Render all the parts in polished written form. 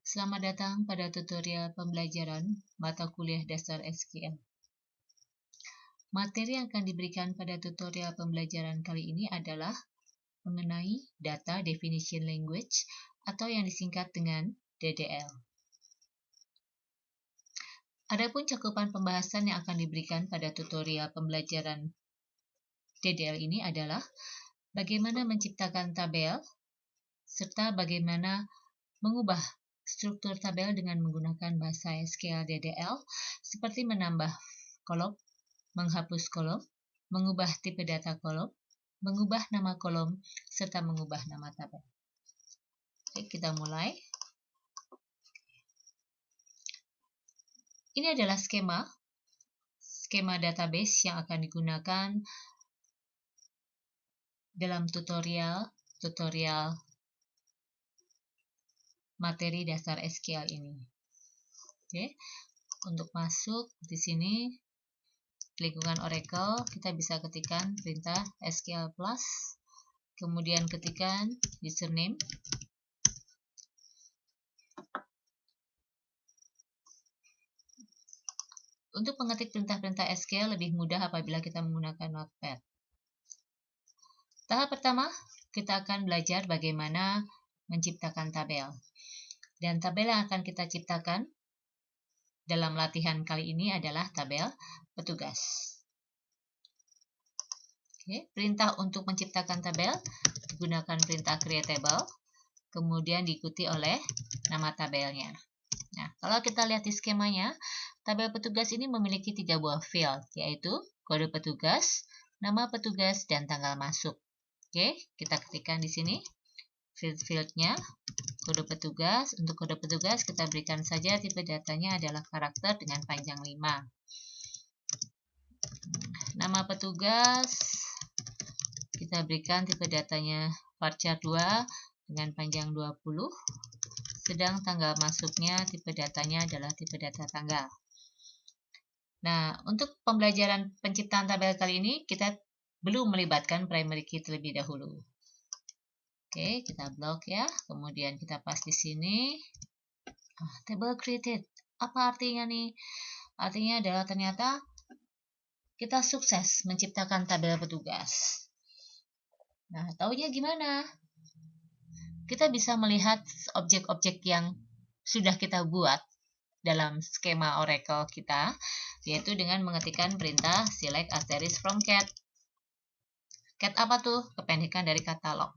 Selamat datang pada tutorial pembelajaran mata kuliah dasar SQL. Materi yang akan diberikan pada tutorial pembelajaran kali ini adalah mengenai Data Definition Language atau yang disingkat dengan DDL. Adapun cakupan pembahasan yang akan diberikan pada tutorial pembelajaran DDL ini adalah bagaimana menciptakan tabel, serta bagaimana mengubah struktur tabel dengan menggunakan bahasa SQL DDL, seperti menambah kolom, menghapus kolom, mengubah tipe data kolom, mengubah nama kolom, serta mengubah nama tabel. Oke, kita mulai. Ini adalah skema database yang akan digunakan dalam tutorial materi dasar SQL ini. Oke, untuk masuk di sini, lingkungan Oracle, kita bisa ketikkan perintah SQL plus, kemudian ketikkan username, untuk mengetik perintah-perintah SQL lebih mudah apabila kita menggunakan Notepad. Tahap pertama, kita akan belajar bagaimana menciptakan tabel. Dan tabel yang akan kita ciptakan dalam latihan kali ini adalah tabel petugas. Oke, perintah untuk menciptakan tabel digunakan perintah create table, kemudian diikuti oleh nama tabelnya. Nah, kalau kita lihat di skemanya, tabel petugas ini memiliki 3 buah field, yaitu kode petugas, nama petugas, dan tanggal masuk. Oke, kita ketikkan di sini field-fieldnya, kode petugas. Untuk kode petugas kita berikan saja tipe datanya adalah karakter dengan panjang 5. Nama petugas kita berikan tipe datanya varchar 2 dengan panjang 20. Sedang tanggal masuknya tipe datanya adalah tipe data tanggal. Nah, untuk pembelajaran penciptaan tabel kali ini kita belum melibatkan primary key terlebih dahulu. Oke, kita blok ya. Kemudian kita pas di sini. Table created. Apa artinya nih? Artinya adalah ternyata kita sukses menciptakan tabel petugas. Nah, taunya gimana? Kita bisa melihat objek-objek yang sudah kita buat dalam skema Oracle kita, yaitu dengan mengetikkan perintah select asterisk from cat. Cat apa tuh? Kependekan dari katalog.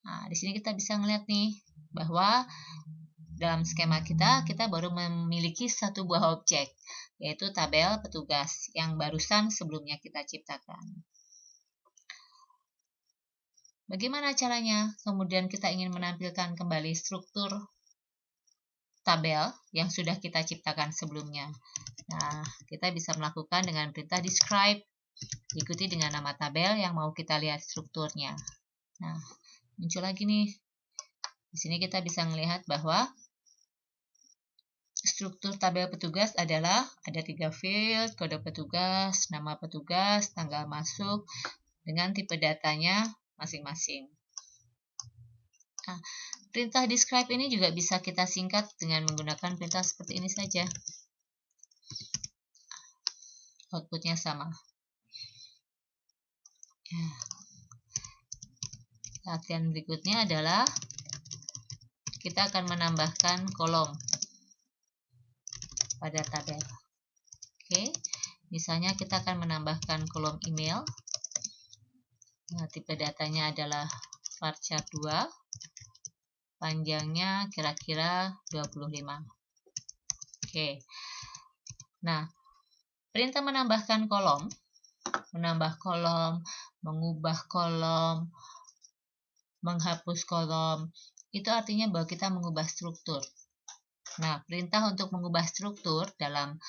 Nah, di sini kita bisa melihat nih bahwa dalam skema kita baru memiliki satu buah objek, yaitu tabel petugas yang barusan sebelumnya kita ciptakan. Bagaimana caranya? Kemudian kita ingin menampilkan kembali struktur tabel yang sudah kita ciptakan sebelumnya. Nah, kita bisa melakukan dengan perintah describe, diikuti dengan nama tabel yang mau kita lihat strukturnya. Nah, muncul lagi nih. Di sini kita bisa melihat bahwa struktur tabel petugas adalah ada 3 field, kode petugas, nama petugas, tanggal masuk, dengan tipe datanya masing-masing. Nah, perintah describe ini juga bisa kita singkat dengan menggunakan perintah seperti ini saja. Outputnya sama. Ya. Latihan berikutnya adalah kita akan menambahkan kolom pada tabel. Oke, misalnya kita akan menambahkan kolom email. Nah, tipe datanya adalah varchar 2. Panjangnya kira-kira 25. Oke. Nah, perintah menambahkan kolom, menambah kolom, mengubah kolom, menghapus kolom, itu artinya bahwa kita mengubah struktur. Nah, perintah untuk mengubah struktur dalam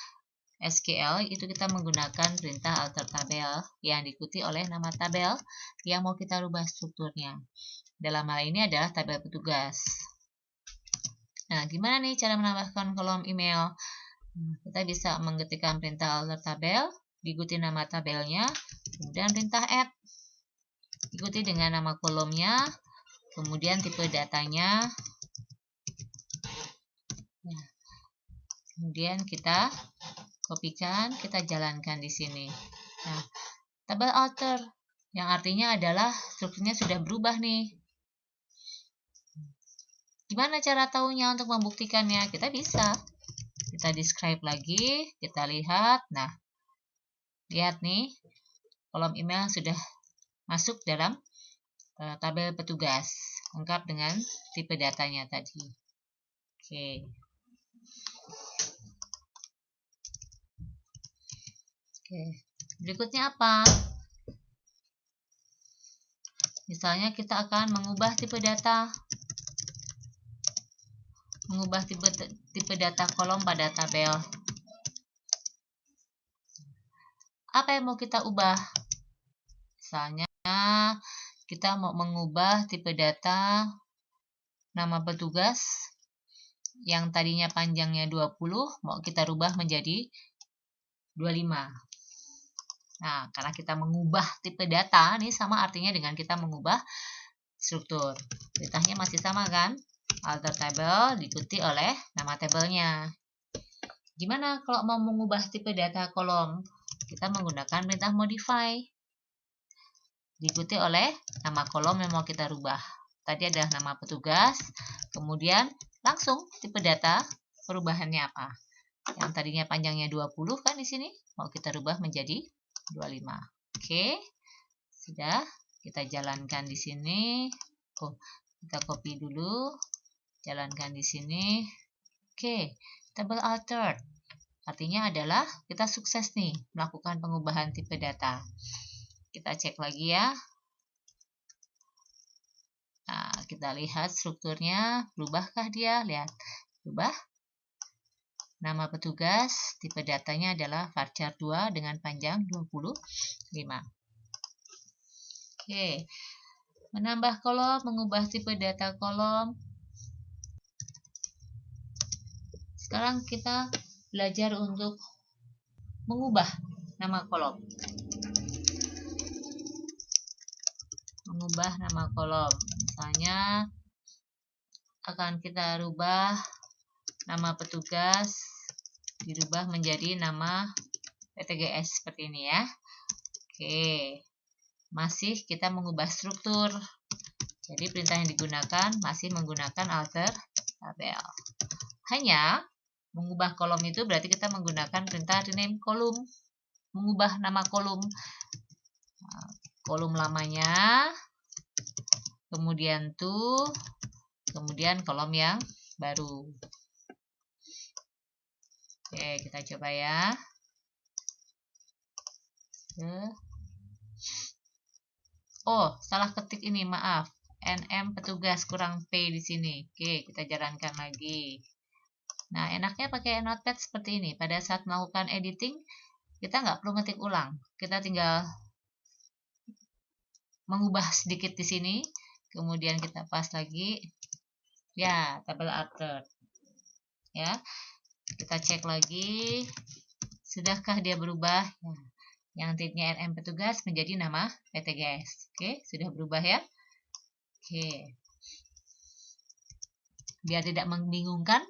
SQL itu kita menggunakan perintah alter tabel yang diikuti oleh nama tabel yang mau kita rubah strukturnya. Dalam hal ini adalah tabel petugas. Nah, gimana nih cara menambahkan kolom email? Kita bisa mengetikkan perintah alter tabel, diikuti nama tabelnya, kemudian perintah add, diikuti dengan nama kolomnya, kemudian tipe datanya, Kemudian kita kopikan, kita jalankan di sini. Nah, tabel alter yang artinya adalah strukturnya sudah berubah nih. Gimana cara tahunya untuk membuktikannya? Kita bisa. Kita describe lagi, kita lihat. Nah, lihat nih, kolom email sudah masuk dalam tabel petugas, lengkap dengan tipe datanya tadi. Oke. Berikutnya apa? Misalnya kita akan mengubah tipe data. Mengubah tipe data kolom pada tabel. Apa yang mau kita ubah? Misalnya kita mau mengubah tipe data nama petugas yang tadinya panjangnya 20, mau kita rubah menjadi 25. Nah, karena kita mengubah tipe data, ini sama artinya dengan kita mengubah struktur. Perintahnya masih sama kan? Alter table diikuti oleh nama tabelnya. Gimana kalau mau mengubah tipe data kolom? Kita menggunakan perintah modify. Diikuti oleh nama kolom yang mau kita rubah. Tadi adalah nama petugas, kemudian langsung tipe data perubahannya apa? Yang tadinya panjangnya 20 kan di sini, mau kita rubah menjadi 25. Oke. Sudah, kita jalankan di sini. Kita copy dulu. Jalankan di sini. Oke, tabel altered. Artinya adalah kita sukses nih melakukan pengubahan tipe data. Kita cek lagi ya. Nah, kita lihat strukturnya, berubahkah dia? Lihat, berubah. Nama petugas, tipe datanya adalah varchar 2 dengan panjang 25. Oke, menambah kolom, mengubah tipe data kolom. Sekarang kita belajar untuk mengubah nama kolom. Mengubah nama kolom. Misalnya akan kita rubah nama petugas, dirubah menjadi nama PTGS seperti ini ya. Oke. Masih kita mengubah struktur. Jadi perintah yang digunakan masih menggunakan alter tabel. Hanya mengubah kolom itu berarti kita menggunakan perintah rename kolom. Mengubah nama kolom. Kolom lamanya, kemudian kemudian kolom yang baru. Oke, kita coba ya. Oh, salah ketik ini, maaf. NM petugas kurang P di sini. Oke, kita jalankan lagi. Nah, enaknya pakai notepad seperti ini. Pada saat melakukan editing, kita nggak perlu ngetik ulang. Kita tinggal mengubah sedikit di sini. Kemudian kita pas lagi. Ya, tabel altered. Ya, kita cek lagi. Sudahkah dia berubah? Ya. Yang tipnya NM petugas menjadi nama PTGS. Oke, sudah berubah ya. Oke. Biar tidak membingungkan,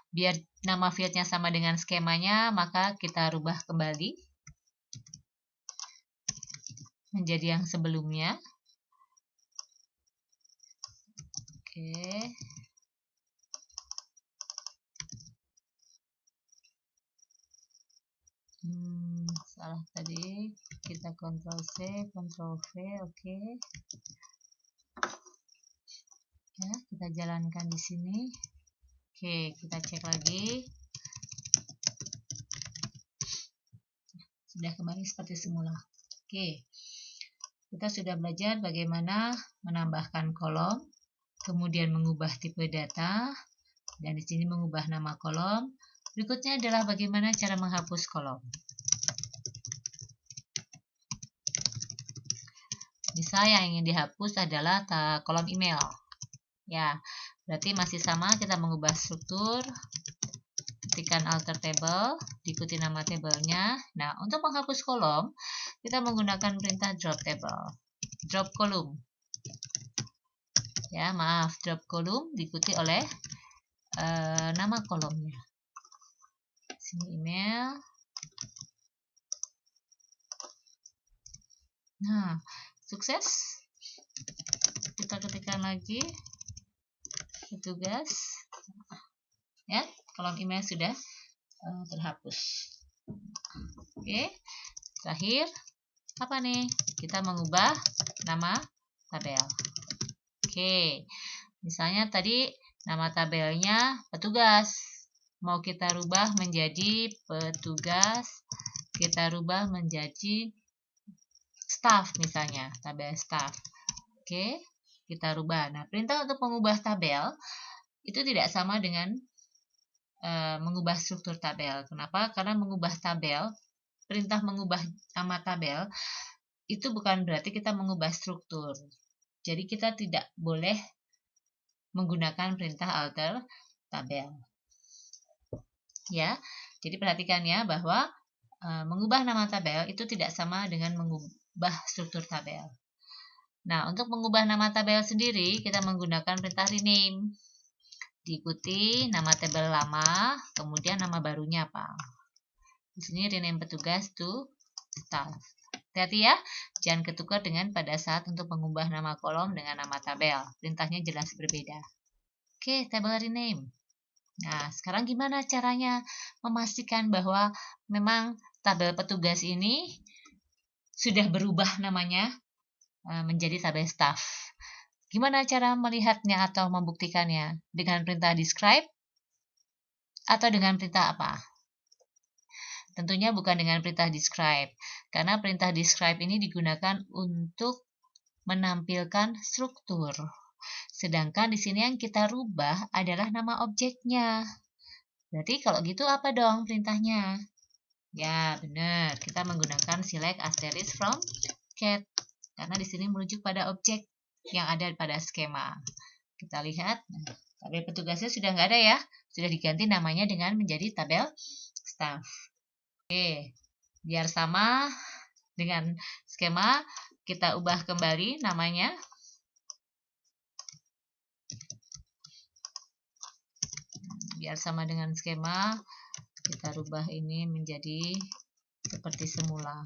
biar nama fieldnya sama dengan skemanya, maka kita rubah kembali menjadi yang sebelumnya. Oke. Salah tadi. Kita Ctrl C, Ctrl V, oke. Ya, kita jalankan di sini. Oke, kita cek lagi. Sudah kembali seperti semula. Oke. Kita sudah belajar bagaimana menambahkan kolom, kemudian mengubah tipe data, dan di sini mengubah nama kolom. Berikutnya adalah bagaimana cara menghapus kolom. Misal yang ingin dihapus adalah kolom email. Ya, berarti masih sama, kita mengubah struktur, ketikkan alter table, diikuti nama tabelnya. Nah, untuk menghapus kolom, kita menggunakan perintah drop table, drop kolom. Ya, maaf, drop kolom diikuti oleh nama kolomnya. Sini email. Nah, sukses. Kita ketikkan lagi petugas. Ya, kolom email sudah terhapus. Oke, terakhir apa nih? Kita mengubah nama tabel. Oke, misalnya tadi nama tabelnya petugas. Mau kita rubah menjadi petugas, kita rubah menjadi staff misalnya, tabel staff. Oke, kita rubah. Nah, perintah untuk mengubah tabel itu tidak sama dengan mengubah struktur tabel. Kenapa? Karena mengubah tabel, perintah mengubah nama tabel itu bukan berarti kita mengubah struktur. Jadi kita tidak boleh menggunakan perintah alter tabel. Ya, jadi perhatikan ya bahwa mengubah nama tabel itu tidak sama dengan mengubah struktur tabel. Nah, untuk mengubah nama tabel sendiri, kita menggunakan perintah rename. Diikuti nama tabel lama, kemudian nama barunya apa. Di sini rename petugas to staff. Hati-hati ya, jangan ketukar dengan pada saat untuk mengubah nama kolom dengan nama tabel. Perintahnya jelas berbeda. Oke, tabel rename. Nah, sekarang gimana caranya memastikan bahwa memang tabel petugas ini sudah berubah namanya menjadi tabel staff? Gimana cara melihatnya atau membuktikannya? Dengan perintah describe atau dengan perintah apa? Tentunya bukan dengan perintah describe, karena perintah describe ini digunakan untuk menampilkan struktur. Sedangkan di sini yang kita rubah adalah nama objeknya. Berarti kalau gitu apa dong perintahnya? Ya, benar. Kita menggunakan select asterisk from cat. Karena di sini merujuk pada objek yang ada pada skema. Kita lihat, tabel petugasnya sudah nggak ada ya. Sudah diganti namanya dengan menjadi tabel staff. Oke, biar sama dengan skema, kita ubah kembali namanya. Biar sama dengan skema, kita rubah ini menjadi seperti semula.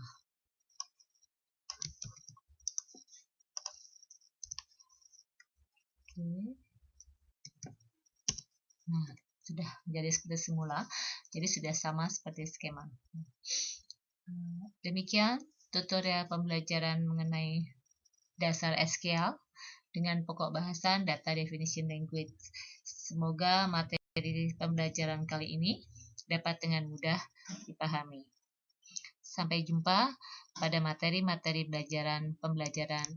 Oke. Nah, sudah menjadi seperti semula, jadi sudah sama seperti skema. Demikian tutorial pembelajaran mengenai dasar SQL dengan pokok bahasan Data Definition Language. Semoga materi pembelajaran kali ini dapat dengan mudah dipahami. Sampai jumpa pada materi-materi pembelajaran